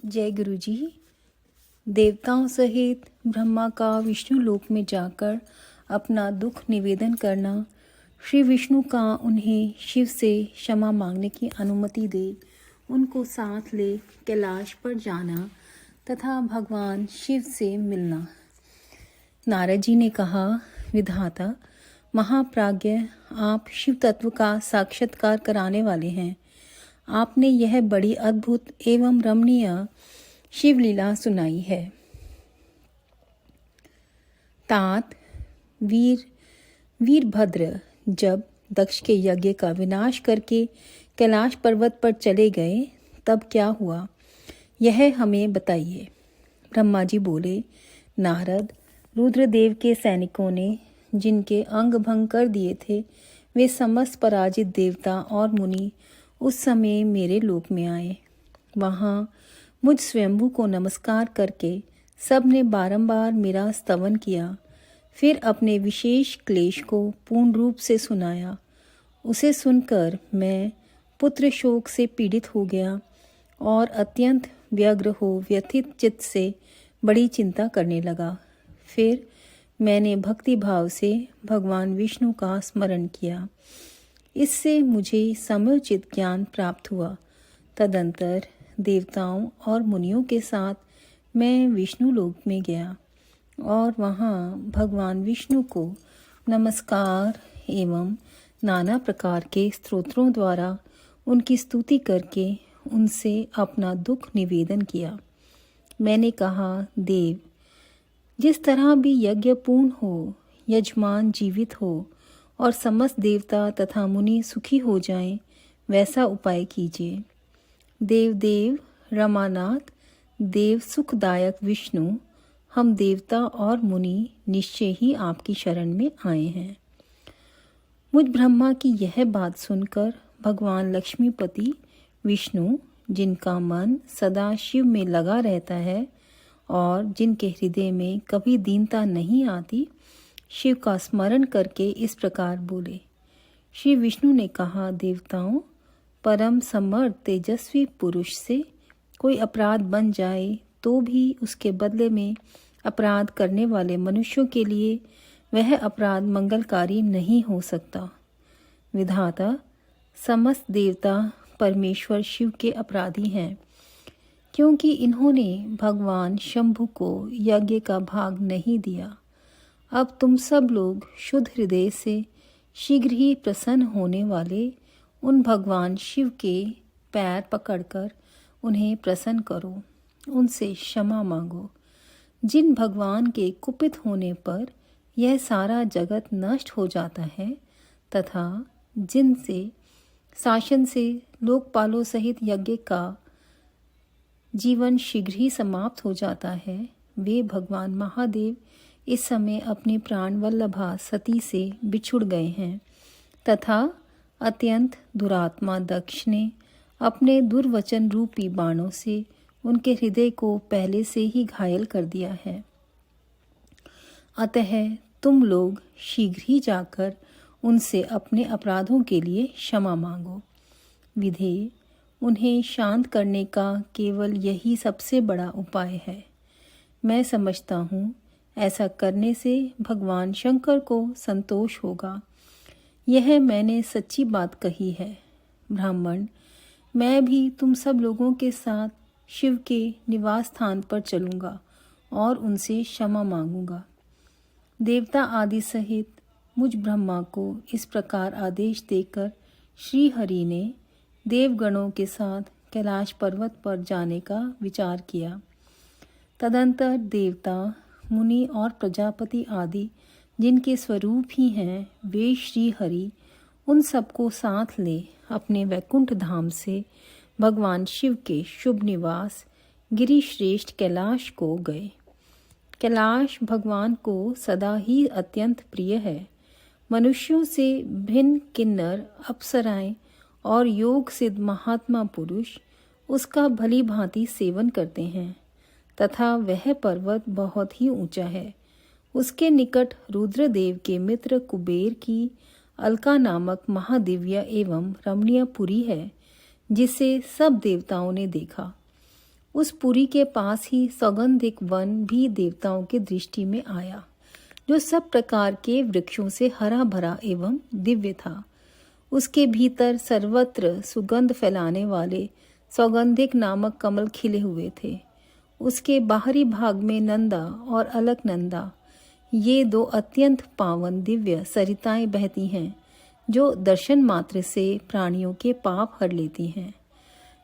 जय गुरु जी। देवताओं सहित ब्रह्मा का विष्णु लोक में जाकर अपना दुख निवेदन करना, श्री विष्णु का उन्हें शिव से क्षमा मांगने की अनुमति दे उनको साथ ले कैलाश पर जाना तथा भगवान शिव से मिलना। नारद जी ने कहा, विधाता महाप्राज्ञ, आप शिव तत्व का साक्षात्कार कराने वाले हैं। आपने यह बड़ी अद्भुत एवं रमणीय शिवलीला सुनाई है। तात वीरभद्र जब दक्ष के यज्ञ का विनाश करके कैलाश पर्वत पर चले गए तब क्या हुआ, यह हमें बताइए। ब्रह्मा जी बोले, नारद, रुद्रदेव के सैनिकों ने जिनके अंग भंग कर दिए थे, वे समस्त पराजित देवता और मुनि उस समय मेरे लोक में आए। वहाँ मुझ स्वयंभू को नमस्कार करके सब ने बारंबार मेरा स्तवन किया। फिर अपने विशेष क्लेश को पूर्ण रूप से सुनाया। उसे सुनकर मैं पुत्र शोक से पीड़ित हो गया और अत्यंत व्यग्र हो व्यथित चित्त से बड़ी चिंता करने लगा। फिर मैंने भक्ति भाव से भगवान विष्णु का स्मरण किया। इससे मुझे समुचित ज्ञान प्राप्त हुआ। तदंतर देवताओं और मुनियों के साथ मैं विष्णु लोक में गया और वहाँ भगवान विष्णु को नमस्कार एवं नाना प्रकार के स्तोत्रों द्वारा उनकी स्तुति करके उनसे अपना दुख निवेदन किया। मैंने कहा, देव, जिस तरह भी यज्ञ पूर्ण हो, यजमान जीवित हो और समस्त देवता तथा मुनि सुखी हो जाएं, वैसा उपाय कीजिए। देव रमानाथ, देव सुखदायक विष्णु, हम देवता और मुनि निश्चय ही आपकी शरण में आए हैं। मुझ ब्रह्मा की यह बात सुनकर भगवान लक्ष्मीपति विष्णु, जिनका मन सदा शिव में लगा रहता है और जिनके हृदय में कभी दीनता नहीं आती, शिव का स्मरण करके इस प्रकार बोले। श्री विष्णु ने कहा, देवताओं, परम समर्थ तेजस्वी पुरुष से कोई अपराध बन जाए तो भी उसके बदले में अपराध करने वाले मनुष्यों के लिए वह अपराध मंगलकारी नहीं हो सकता। विधाता, समस्त देवता परमेश्वर शिव के अपराधी हैं, क्योंकि इन्होंने भगवान शंभु को यज्ञ का भाग नहीं दिया। अब तुम सब लोग शुद्ध हृदय से शीघ्र ही प्रसन्न होने वाले उन भगवान शिव के पैर पकड़कर उन्हें प्रसन्न करो, उनसे क्षमा मांगो। जिन भगवान के कुपित होने पर यह सारा जगत नष्ट हो जाता है तथा जिनसे शासन से लोकपालों सहित यज्ञ का जीवन शीघ्र ही समाप्त हो जाता है, वे भगवान महादेव इस समय अपनी प्राण वल्लभा सती से बिछुड़ गए हैं तथा अत्यंत दुरात्मा दक्ष ने अपने दुर्वचन रूपी बाणों से उनके हृदय को पहले से ही घायल कर दिया है। अतः तुम लोग शीघ्र ही जाकर उनसे अपने अपराधों के लिए क्षमा मांगो। विधेय, उन्हें शांत करने का केवल यही सबसे बड़ा उपाय है। मैं समझता हूँ ऐसा करने से भगवान शंकर को संतोष होगा। यह मैंने सच्ची बात कही है। ब्राह्मण, मैं भी तुम सब लोगों के साथ शिव के निवास स्थान पर चलूँगा और उनसे क्षमा मांगूंगा। देवता आदि सहित मुझ ब्रह्मा को इस प्रकार आदेश देकर श्री हरि ने देवगणों के साथ कैलाश पर्वत पर जाने का विचार किया। तदंतर देवता, मुनि और प्रजापति आदि जिनके स्वरूप ही हैं, वे श्री हरि उन सबको साथ ले अपने वैकुंठ धाम से भगवान शिव के शुभ निवास गिरिश्रेष्ठ कैलाश को गए। कैलाश भगवान को सदा ही अत्यंत प्रिय है। मनुष्यों से भिन्न किन्नर, अप्सराएं और योग सिद्ध महात्मा पुरुष उसका भली भांति सेवन करते हैं तथा वह पर्वत बहुत ही ऊंचा है। उसके निकट रुद्रदेव के मित्र कुबेर की अलका नामक महादिव्य एवं रमणीय पुरी है, जिसे सब देवताओं ने देखा। उस पुरी के पास ही सौगंधिक वन भी देवताओं की दृष्टि में आया, जो सब प्रकार के वृक्षों से हरा भरा एवं दिव्य था। उसके भीतर सर्वत्र सुगंध फैलाने वाले सौगंधिक नामक कमल खिले हुए थे। उसके बाहरी भाग में नंदा और अलकनंदा, ये दो अत्यंत पावन दिव्य सरिताएं बहती हैं, जो दर्शन मात्र से प्राणियों के पाप हर लेती हैं।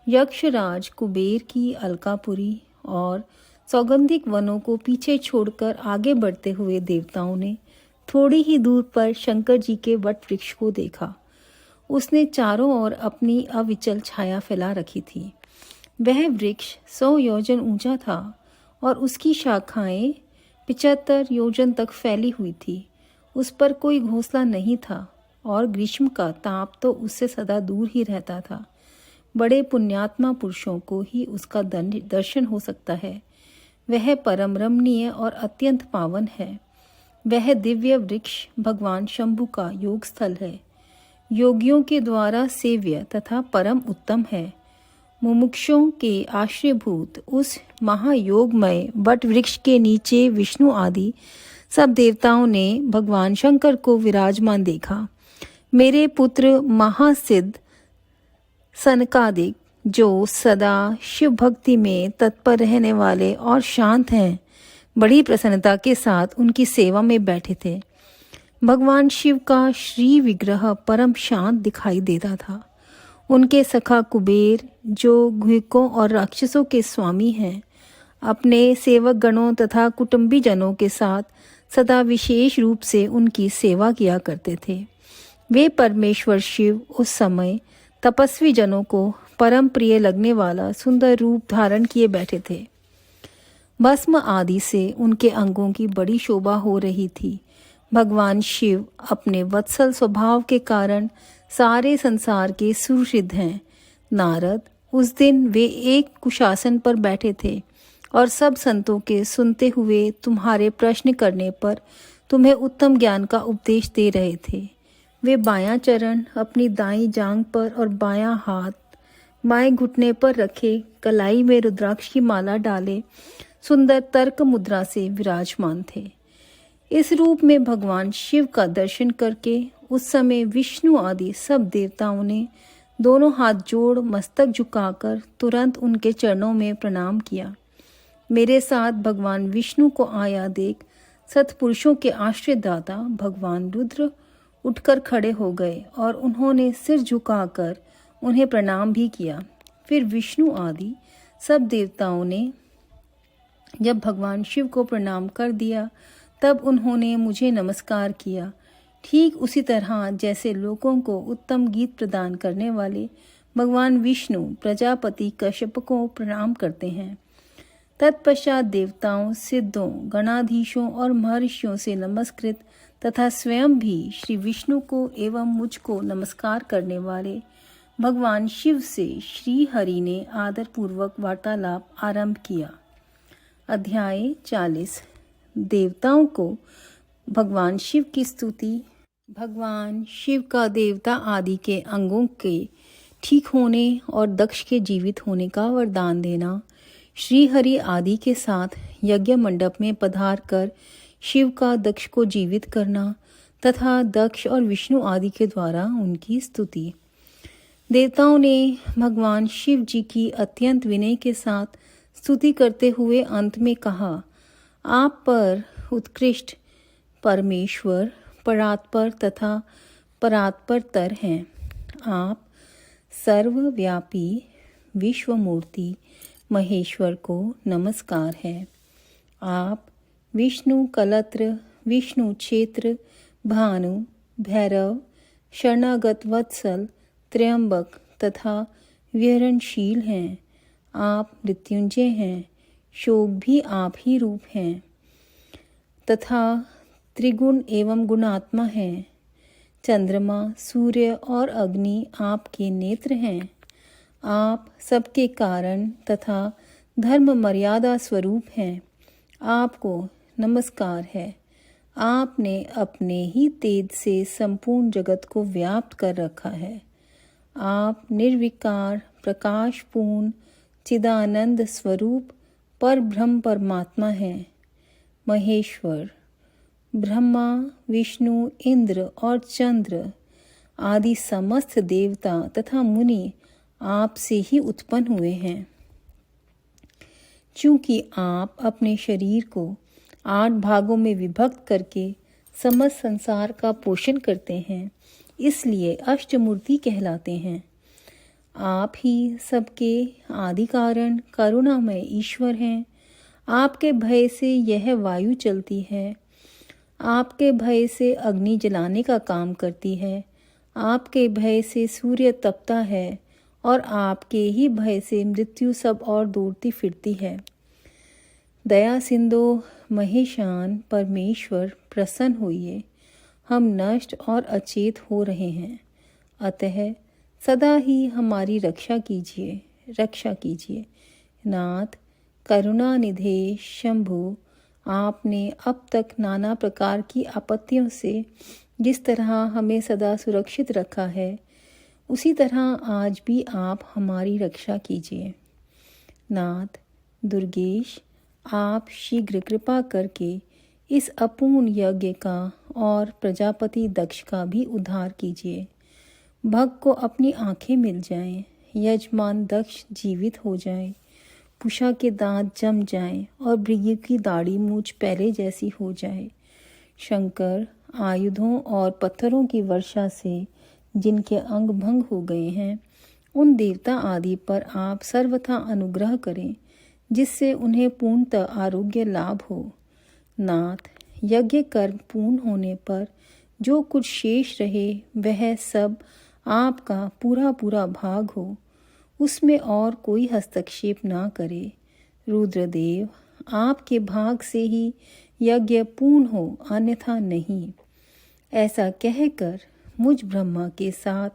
यक्षराज कुबेर की अलकापुरी और सौगंधिक वनों को पीछे छोड़कर आगे बढ़ते हुए देवताओं ने थोड़ी ही दूर पर शंकर जी के वट वृक्ष को देखा। उसने चारों ओर अपनी अविचल छाया फैला रखी थी। वह वृक्ष 100 योजन ऊंचा था और उसकी शाखाएं 75 योजन तक फैली हुई थी। उस पर कोई घोंसला नहीं था और ग्रीष्म का ताप तो उससे सदा दूर ही रहता था। बड़े पुण्यात्मा पुरुषों को ही उसका दर्शन हो सकता है। वह परम रमणीय और अत्यंत पावन है। वह दिव्य वृक्ष भगवान शंभु का योग स्थल है। योगियों के द्वारा सेव्य तथा परम उत्तम है। मुमुक्षुओं के आश्रयभूत उस महायोगमय वट वृक्ष के नीचे विष्णु आदि सब देवताओं ने भगवान शंकर को विराजमान देखा। मेरे पुत्र महासिद्ध सनकादिक, जो सदा शिव भक्ति में तत्पर रहने वाले और शांत हैं, बड़ी प्रसन्नता के साथ उनकी सेवा में बैठे थे। भगवान शिव का श्री विग्रह परम शांत दिखाई देता था। उनके सखा कुबेर, जो घुइकों और राक्षसों के स्वामी हैं, अपने सेवक गणों तथा कुटुंबी जनों के साथ सदा विशेष रूप से उनकी सेवा किया करते थे। वे परमेश्वर शिव उस समय तपस्वी जनों को परम प्रिय लगने वाला सुंदर रूप धारण किए बैठे थे। भस्म आदि से उनके अंगों की बड़ी शोभा हो रही थी। भगवान शिव अपने वत्सल स्वभाव के कारण सारे संसार के सुहृद हैं। नारद, उस दिन वे एक कुशासन पर बैठे थे और सब संतों के सुनते हुए तुम्हारे प्रश्न करने पर तुम्हें उत्तम ज्ञान का उपदेश दे रहे थे। वे बायां चरण अपनी दाईं जांघ पर और बायां हाथ बाएं घुटने पर रखे, कलाई में रुद्राक्ष की माला डाले सुंदर तर्क मुद्रा से विराजमान थे। इस रूप में भगवान शिव का दर्शन करके उस समय विष्णु आदि सब देवताओं ने दोनों हाथ जोड़ मस्तक झुकाकर तुरंत उनके चरणों में प्रणाम किया। मेरे साथ भगवान विष्णु को आया देख सत्पुरुषों के आश्रयदाता भगवान रुद्र उठकर खड़े हो गए और उन्होंने सिर झुकाकर उन्हें प्रणाम भी किया। फिर विष्णु आदि सब देवताओं ने जब भगवान शिव को प्रणाम कर दिया, तब उन्होंने मुझे नमस्कार किया। ठीक उसी तरह जैसे लोगों को उत्तम गीत प्रदान करने वाले भगवान विष्णु प्रजापति कश्यप को प्रणाम करते हैं। तत्पश्चात देवताओं, सिद्धों, गणाधीशों और महर्षियों से नमस्कृत तथा स्वयं भी श्री विष्णु को एवं मुझको नमस्कार करने वाले भगवान शिव से श्री हरि ने आदर पूर्वक वार्तालाप आरंभ किया। अध्याय 40। देवताओं को भगवान शिव की स्तुति। भगवान शिव का देवता आदि के अंगों के ठीक होने और दक्ष के जीवित होने का वरदान देना। श्री हरि आदि के साथ यज्ञ मंडप में पधार कर शिव का दक्ष को जीवित करना तथा दक्ष और विष्णु आदि के द्वारा उनकी स्तुति। देवताओं ने भगवान शिव जी की अत्यंत विनय के साथ स्तुति करते हुए अंत में कहा, आप पर उत्कृष्ट परमेश्वर परात्पर तथा परात्परतर हैं। आप सर्वव्यापी विश्वमूर्ति महेश्वर को नमस्कार है। आप विष्णु कलत्र, विष्णु क्षेत्र, भानु, भैरव, शरणागत वत्सल, त्र्यंबक तथा विहरणशील हैं। आप मृत्युंजय हैं, शोक भी आप ही रूप हैं तथा त्रिगुण एवं गुणात्मा हैं। चंद्रमा, सूर्य और अग्नि आपके नेत्र हैं। आप सबके कारण तथा धर्म मर्यादा स्वरूप हैं। आपको नमस्कार है। आपने अपने ही तेज से संपूर्ण जगत को व्याप्त कर रखा है। आप निर्विकार, प्रकाशपूर्ण, चिदानंद स्वरूप पर ब्रह्म परमात्मा हैं। महेश्वर ब्रह्मा, विष्णु, इंद्र और चंद्र आदि समस्त देवता तथा मुनि आप से ही उत्पन्न हुए हैं। चूंकि आप अपने शरीर को 8 भागों में विभक्त करके समस्त संसार का पोषण करते हैं, इसलिए अष्टमूर्ति कहलाते हैं। आप ही सबके आदि कारण करुणामय ईश्वर हैं। आपके भय से यह वायु चलती है, आपके भय से अग्नि जलाने का काम करती है, आपके भय से सूर्य तपता है और आपके ही भय से मृत्यु सब और दौड़ती फिरती है। दया सिंधु महेशान परमेश्वर प्रसन्न होइए। हम नष्ट और अचेत हो रहे हैं, अतः सदा ही हमारी रक्षा कीजिए। नाथ करुणा निधे शंभु, आपने अब तक नाना प्रकार की आपत्तियों से जिस तरह हमें सदा सुरक्षित रखा है, उसी तरह आज भी आप हमारी रक्षा कीजिए। नाथ दुर्गेश, आप शीघ्र कृपा करके इस अपूर्ण यज्ञ का और प्रजापति दक्ष का भी उद्धार कीजिए। भक्त को अपनी आंखें मिल जाएं, यजमान दक्ष जीवित हो जाए, पूषा के दांत जम जाएं और भृगु की दाढ़ी मूछ पहले जैसी हो जाए। शंकर आयुधों और पत्थरों की वर्षा से जिनके अंग भंग हो गए हैं, उन देवता आदि पर आप सर्वथा अनुग्रह करें, जिससे उन्हें पूर्णतः आरोग्य लाभ हो। नाथ यज्ञ कर्म पूर्ण होने पर जो कुछ शेष रहे, वह सब आपका पूरा पूरा भाग हो, उसमें और कोई हस्तक्षेप ना करे। रुद्रदेव, आपके भाग से ही यज्ञ पूर्ण हो, अन्यथा नहीं। ऐसा कहकर मुझ ब्रह्मा के साथ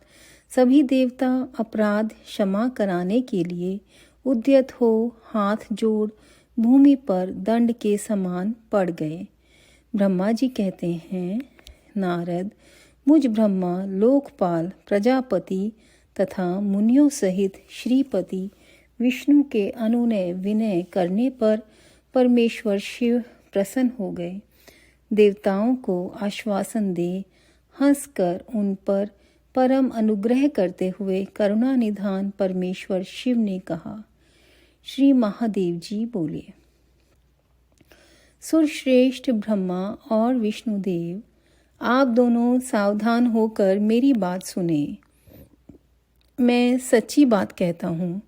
सभी देवता अपराध क्षमा कराने के लिए उद्यत हो हाथ जोड़ भूमि पर दंड के समान पड़ गए। ब्रह्मा जी कहते हैं, नारद, मुझ ब्रह्मा लोकपाल प्रजापति तथा मुनियों सहित श्रीपति विष्णु के अनुनय विनय करने पर परमेश्वर शिव प्रसन्न हो गए। देवताओं को आश्वासन दे हंसकर उन पर परम अनुग्रह करते हुए करुणा निधान परमेश्वर शिव ने कहा। श्री महादेव जी बोले, सुरश्रेष्ठ ब्रह्मा और विष्णुदेव, आप दोनों सावधान होकर मेरी बात सुने। मैं सच्ची बात कहता हूँ।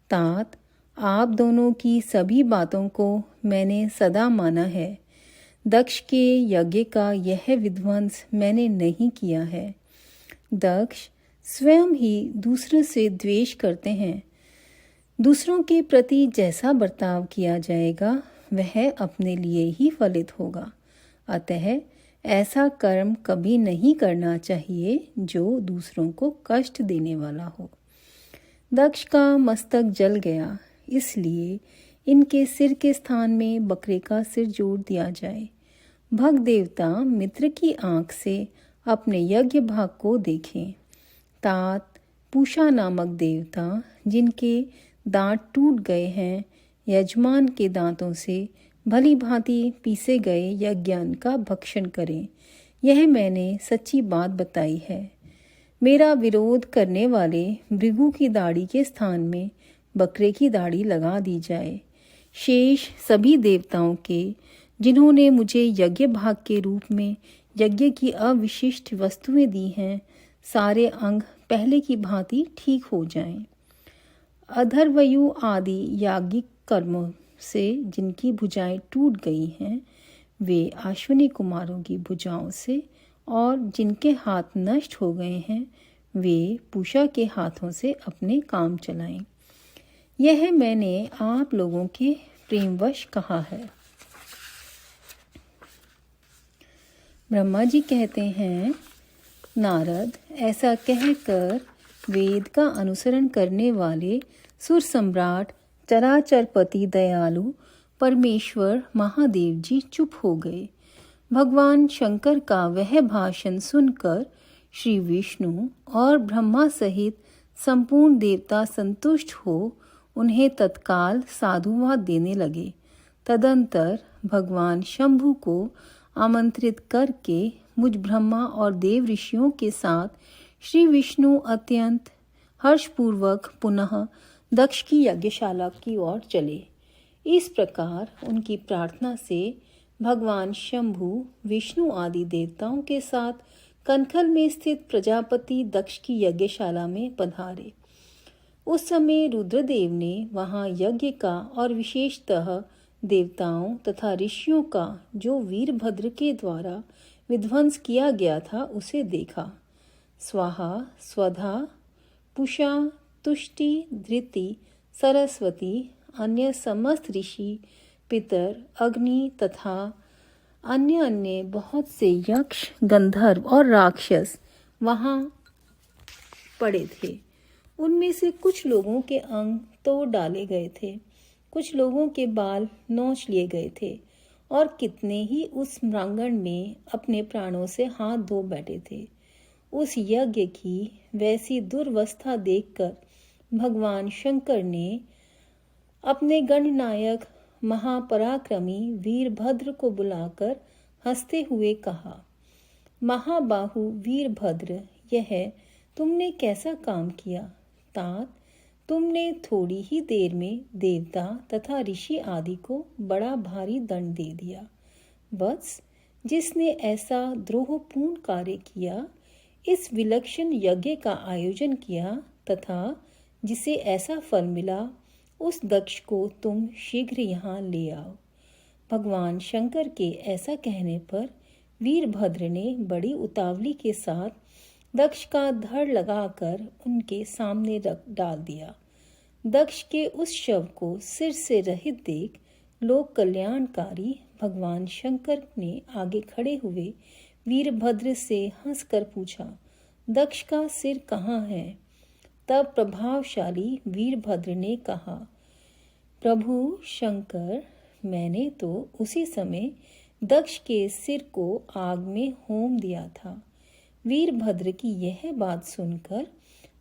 तात, आप दोनों की सभी बातों को मैंने सदा माना है। दक्ष के यज्ञ का यह विध्वंस मैंने नहीं किया है। दक्ष स्वयं ही दूसरों से द्वेष करते हैं। दूसरों के प्रति जैसा बर्ताव किया जाएगा, वह अपने लिए ही फलित होगा। अतः ऐसा कर्म कभी नहीं करना चाहिए जो दूसरों को कष्ट देने वाला हो। दक्ष का मस्तक जल गया, इसलिए इनके सिर के स्थान में बकरे का सिर जोड़ दिया जाए। भग देवता मित्र की आंख से अपने यज्ञ भाग को देखें। तात, पूषा नामक देवता जिनके दांत टूट गए हैं, यजमान के दांतों से भली भांति पीसे गए यज्ञान का भक्षण करें। यह मैंने सच्ची बात बताई है। मेरा विरोध करने वाले भृगु की दाढ़ी के स्थान में बकरे की दाढ़ी लगा दी जाए। शेष सभी देवताओं के जिन्होंने मुझे यज्ञ भाग के रूप में यज्ञ की अविशिष्ट वस्तुएं दी हैं, सारे अंग पहले की भांति ठीक हो जाएं। अधर्वयु आदि याज्ञिक कर्मों से जिनकी भुजाएं टूट गई हैं, वे अश्विनी कुमारों की भुजाओं से, और जिनके हाथ नष्ट हो गए हैं, वे पूषा के हाथों से अपने काम चलाएं। यह मैंने आप लोगों के प्रेमवश कहा है। ब्रह्मा जी कहते हैं, नारद, ऐसा कहकर वेद का अनुसरण करने वाले सुर सम्राट चराचरपति दयालु परमेश्वर महादेव जी चुप हो गए। भगवान शंकर का वह भाषण सुनकर श्री विष्णु और ब्रह्मा सहित संपूर्ण देवता संतुष्ट हो उन्हें तत्काल साधुवाद देने लगे। तदंतर भगवान शंभु को आमंत्रित करके मुझ ब्रह्मा और देव ऋषियों के साथ श्री विष्णु अत्यंत हर्षपूर्वक पुनः दक्ष की यज्ञशाला की ओर चले। इस प्रकार उनकी प्रार्थना से भगवान शंभु विष्णु आदि देवताओं के साथ कनखल में स्थित प्रजापति दक्ष की यज्ञशाला में पधारे। उस समय रुद्रदेव ने वहां यज्ञ का और विशेषतः देवताओं तथा ऋषियों का जो वीरभद्र के द्वारा विध्वंस किया गया था उसे देखा। स्वाहा स्वधा पुषा तुष्टि धृति सरस्वती अन्य समस्त ऋषि पितर अग्नि तथा अन्य बहुत से यक्ष गंधर्व और राक्षस वहां पड़े थे। उनमें से कुछ लोगों के अंग तोड़ डाले गए थे, कुछ लोगों के बाल नोच लिए गए थे और कितने ही उस प्रांगण में अपने प्राणों से हाथ धो बैठे थे। उस यज्ञ की वैसी दुर्वस्था देखकर भगवान शंकर ने अपने गणनायक महापराक्रमी वीरभद्र को बुलाकर हंसते हुए कहा, महाबाहु वीरभद्र, यह तुमने कैसा काम किया। तात, तुमने थोड़ी ही देर में देवता तथा ऋषि आदि को बड़ा भारी दंड दे दिया। बस जिसने ऐसा द्रोहपूर्ण कार्य किया, इस विलक्षण यज्ञ का आयोजन किया तथा जिसे ऐसा फल मिला, उस दक्ष को तुम शीघ्र यहाँ ले आओ। भगवान शंकर के ऐसा कहने पर वीरभद्र ने बड़ी उतावली के साथ दक्ष का धड़ लगाकर उनके सामने रख डाल दिया। दक्ष के उस शव को सिर से रहित देख लोक कल्याणकारी भगवान शंकर ने आगे खड़े हुए वीरभद्र से हंसकर पूछा, दक्ष का सिर कहाँ है। तब प्रभावशाली वीरभद्र ने कहा, प्रभु शंकर, मैंने तो उसी समय दक्ष के सिर को आग में होम दिया था। वीरभद्र की यह बात सुनकर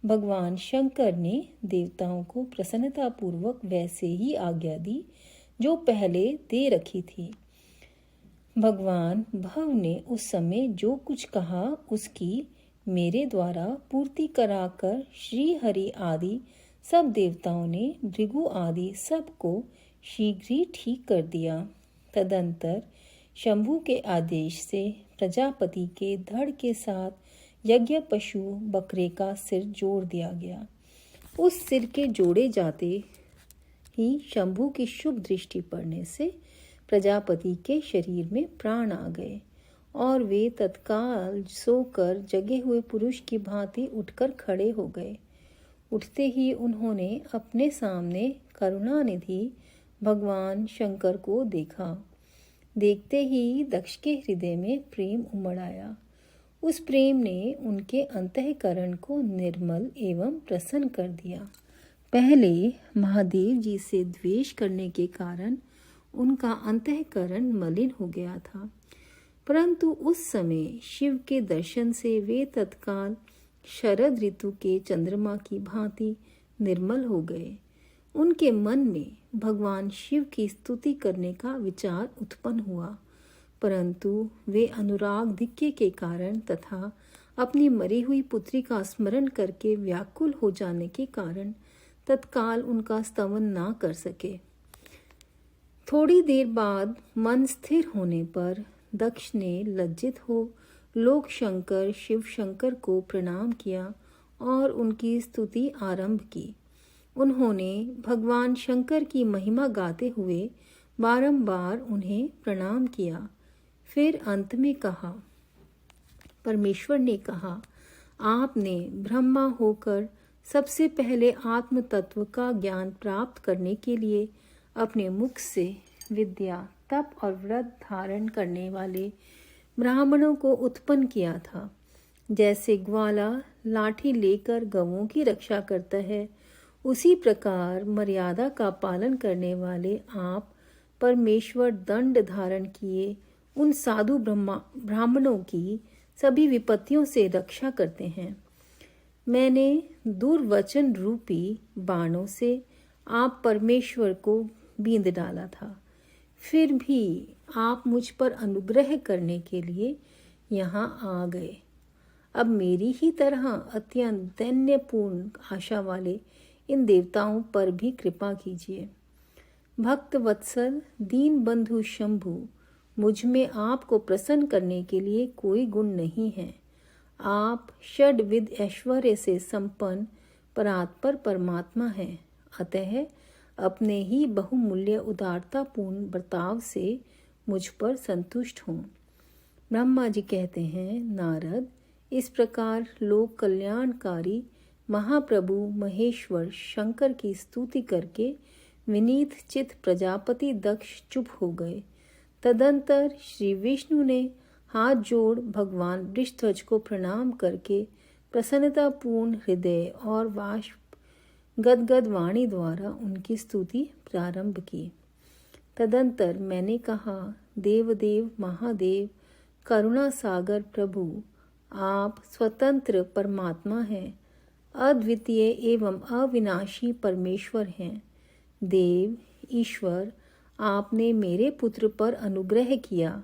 भगवान शंकर ने देवताओं को प्रसन्नतापूर्वक वैसे ही आज्ञा दी जो पहले दे रखी थी। भगवान भव ने उस समय जो कुछ कहा उसकी मेरे द्वारा पूर्ति कराकर श्री हरि आदि सब देवताओं ने भृगु आदि सबको शीघ्र ही ठीक कर दिया। तदंतर शंभु के आदेश से प्रजापति के धड़ के साथ यज्ञ पशु बकरे का सिर जोड़ दिया गया। उस सिर के जोड़े जाते ही शंभु की शुभ दृष्टि पड़ने से प्रजापति के शरीर में प्राण आ गए और वे तत्काल सोकर जगे हुए पुरुष की भांति उठकर खड़े हो गए। उठते ही उन्होंने अपने सामने करुणानिधि भगवान शंकर को देखा। देखते ही दक्ष के हृदय में प्रेम उमड़ आया। उस प्रेम ने उनके अंतःकरण को निर्मल एवं प्रसन्न कर दिया। पहले महादेव जी से द्वेष करने के कारण उनका अंतःकरण मलिन हो गया था, परंतु उस समय शिव के दर्शन से वे तत्काल शरद ऋतु के चंद्रमा की भांति निर्मल हो गए। उनके मन में भगवान शिव की स्तुति करने का विचार उत्पन्न हुआ, परंतु वे अनुरागधिक्य के कारण तथा अपनी मरी हुई पुत्री का स्मरण करके व्याकुल हो जाने के कारण तत्काल उनका स्तवन ना कर सके। थोड़ी देर बाद मन स्थिर होने पर दक्ष ने लज्जित हो लोक शंकर शिव शंकर को प्रणाम किया और उनकी स्तुति आरंभ की। उन्होंने भगवान शंकर की महिमा गाते हुए बारंबार उन्हें प्रणाम किया। फिर अंत में कहा, परमेश्वर ने कहा, आपने ब्रह्मा होकर सबसे पहले आत्म तत्व का ज्ञान प्राप्त करने के लिए अपने मुख से विद्या तप और व्रत धारण करने वाले ब्राह्मणों को उत्पन्न किया था। जैसे ग्वाला लाठी लेकर गवों की रक्षा करता है, उसी प्रकार मर्यादा का पालन करने वाले आप परमेश्वर दंड धारण किए उन साधु ब्राह्मणों की सभी विपत्तियों से रक्षा करते हैं। मैंने दुर्वचन रूपी बाणों से आप परमेश्वर को बींद डाला था। फिर भी आप मुझ पर अनुग्रह करने के लिए यहाँ आ गए। अब मेरी ही तरह अत्यंत दैन्यपूर्ण आशा वाले इन देवताओं पर भी कृपा कीजिए। भक्त वत्सल दीन बंधु शंभु, मुझ में आपको प्रसन्न करने के लिए कोई गुण नहीं है। आप षड्विध ऐश्वर्य से संपन्न परात्पर परमात्मा हैं। अतः अपने ही बहुमूल्य उदारतापूर्ण बर्ताव से मुझ पर संतुष्ट हों। ब्रह्मा जी कहते हैं, नारद, इस प्रकार लोक कल्याणकारी महाप्रभु महेश्वर शंकर की स्तुति करके विनीत चित प्रजापति दक्ष चुप हो गए। तदंतर श्री विष्णु ने हाथ जोड़ भगवान वृषध्वज को प्रणाम करके प्रसन्नतापूर्ण हृदय और वाष्प गदगद वाणी द्वारा उनकी स्तुति प्रारंभ की। तदंतर मैंने कहा, देवदेव महादेव करुणा सागर प्रभु, आप स्वतंत्र परमात्मा हैं, अद्वितीय एवं अविनाशी परमेश्वर हैं। देव ईश्वर, आपने मेरे पुत्र पर अनुग्रह किया।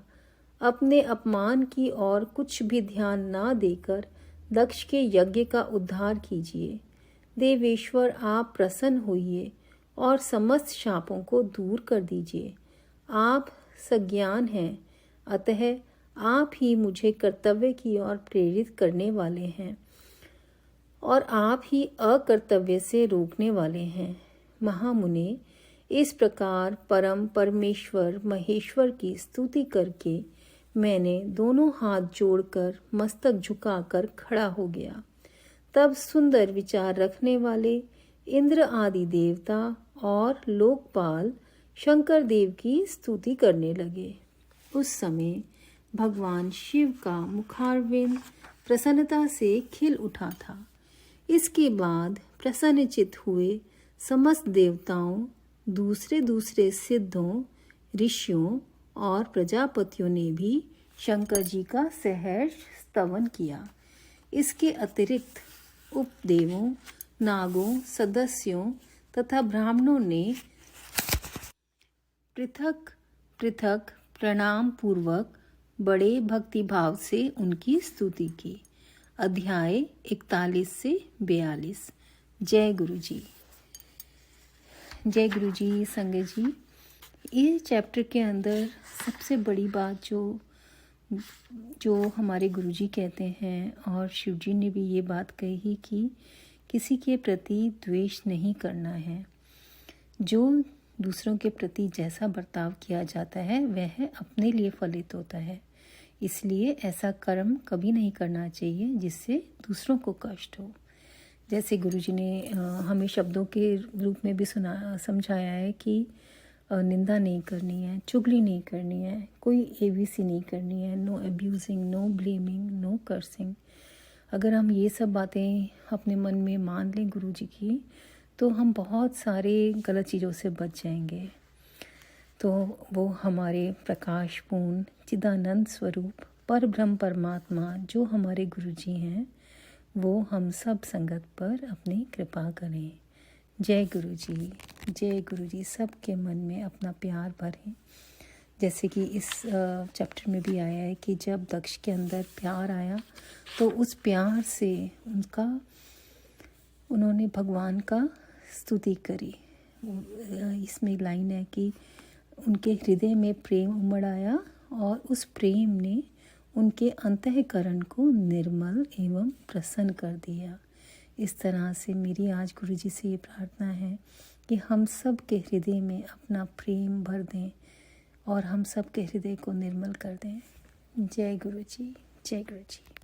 अपने अपमान की ओर कुछ भी ध्यान ना देकर दक्ष के यज्ञ का उद्धार कीजिए। देवेश्वर, आप प्रसन्न होइए और समस्त शापों को दूर कर दीजिए। आप सज्ञान हैं, अतः आप ही मुझे कर्तव्य की ओर प्रेरित करने वाले हैं और आप ही अकर्तव्य से रोकने वाले हैं। महामुने, इस प्रकार परम परमेश्वर महेश्वर की स्तुति करके मैंने दोनों हाथ जोड़कर मस्तक झुकाकर खड़ा हो गया। तब सुंदर विचार रखने वाले इंद्र आदि देवता और लोकपाल शंकर देव की स्तुति करने लगे। उस समय भगवान शिव का मुखारविंद प्रसन्नता से खिल उठा था। इसके बाद प्रसन्नचित हुए समस्त देवताओं, दूसरे दूसरे सिद्धों, ऋषियों और प्रजापतियों ने भी शंकर जी का सहर्ष स्तवन किया। इसके अतिरिक्त उपदेवों, नागों, सदस्यों तथा ब्राह्मणों ने पृथक पृथक प्रणाम पूर्वक बड़े भक्तिभाव से उनकी स्तुति की। अध्याय 41 से 42। जय गुरु जी। जय गुरु जी। संगत जी, इस चैप्टर के अंदर सबसे बड़ी बात जो हमारे गुरुजी कहते हैं और शिव जी ने भी ये बात कही कि किसी के प्रति द्वेष नहीं करना है। जो दूसरों के प्रति जैसा बर्ताव किया जाता है वह अपने लिए फलित होता है। इसलिए ऐसा कर्म कभी नहीं करना चाहिए जिससे दूसरों को कष्ट हो। जैसे गुरुजी ने हमें शब्दों के रूप में भी समझाया है कि निंदा नहीं करनी है, चुगली नहीं करनी है, कोई एबीसी नहीं करनी है, no abusing, no blaming, no cursing. अगर हम ये सब बातें अपने मन में मान लें गुरु जी की, तो हम बहुत सारे गलत चीज़ों से बच जाएंगे। तो वो हमारे प्रकाशपूर्ण चिदानंद स्वरूप पर ब्रह्म परमात्मा जो हमारे गुरु जी हैं, वो हम सब संगत पर अपनी कृपा करें। जय गुरु जी। जय गुरु जी। सबके मन में अपना प्यार भरें। जैसे कि इस चैप्टर में भी आया है कि जब दक्ष के अंदर प्यार आया तो उस प्यार से उन्होंने भगवान का स्तुति करी। इसमें लाइन है कि उनके हृदय में प्रेम उमड़ आया और उस प्रेम ने उनके अंतःकरण को निर्मल एवं प्रसन्न कर दिया। इस तरह से मेरी आज गुरु जी से ये प्रार्थना है कि हम सब के हृदय में अपना प्रेम भर दें और हम सब के हृदय को निर्मल कर दें। जय गुरु जी। जय गुरु जी।